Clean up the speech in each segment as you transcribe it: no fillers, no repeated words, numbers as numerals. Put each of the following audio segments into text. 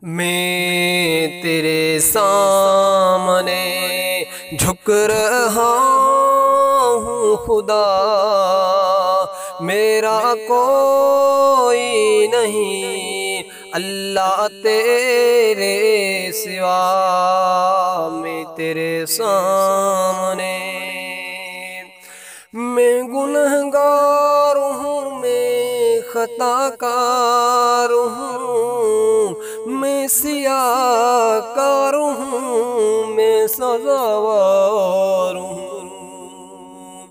میں تیرے سامنے جھک رہا ہوں خدا، میرا کوئی نہیں اللہ تیرے سوا۔ میں تیرے سامنے میں گنہگار ہوں، میں خطا کار ہوں، میں سیاہ کار ہوں، میں سزاوار ہوں۔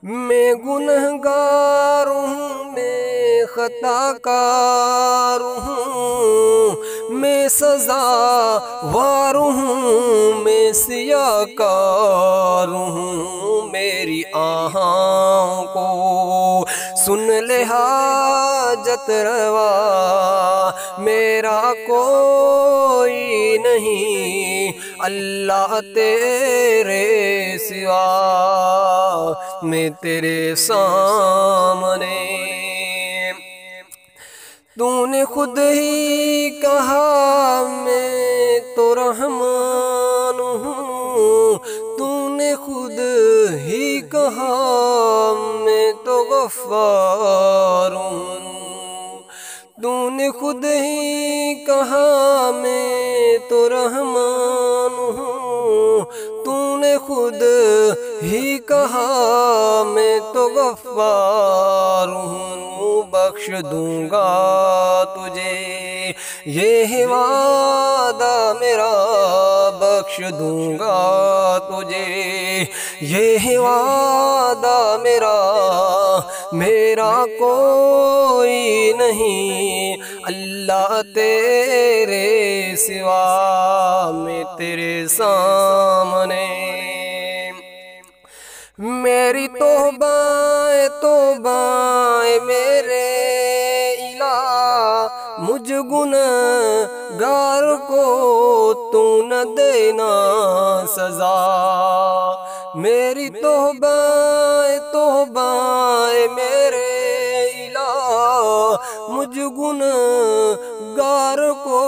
میں گنہگار ہوں، میں خطا کار ہوں، میں سزاوار ہوں، میں سیاہ کار ہوں۔ میری آہوں کو سن لے حاجت روا، میرا کوئی نہیں اللہ تیرے سوا۔ میں تیرے سامنے تو نے خود ہی کہا میں تو رحمان ہوں، تو نے خود ہی کہا میں تو غفار ہوں، تو نے خود ہی کہا میں تو رحمان ہوں، تو نے خود ہی کہا میں تو غفار ہوں۔ بخش دوں گا تجھے یہ وعدہ میرا، بخش دوں گا تجھے یہ وعدہ میرا، میرا کوئی نہیں اللہ تیرے سوا۔ میں تیرے سامنے میری توبہ توبہ میرے الہ، مجھ گنہگار کو تو نہ دینا سزا۔ میری توبہ توبہ میرے الہ، مجھ گنہگار کو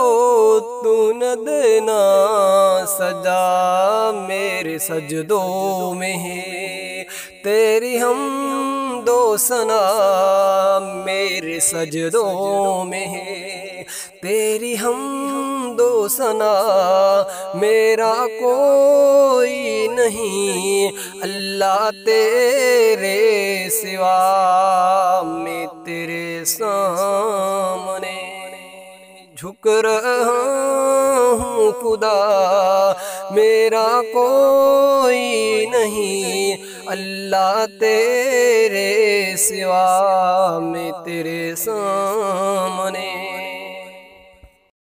تو نہ دینا سزا۔ میرے سجدوں میں ہے تیری حمد و ثنا، میرے سجدوں میں ہے تیری حمد و ثنا، میرا کوئی نہیں اللہ تیرے سوا۔ میں تیرے سامنے جھک رہا ہوں خدا، میرا کوئی نہیں اللہ تیرے سوا۔ میں تیرے سامنے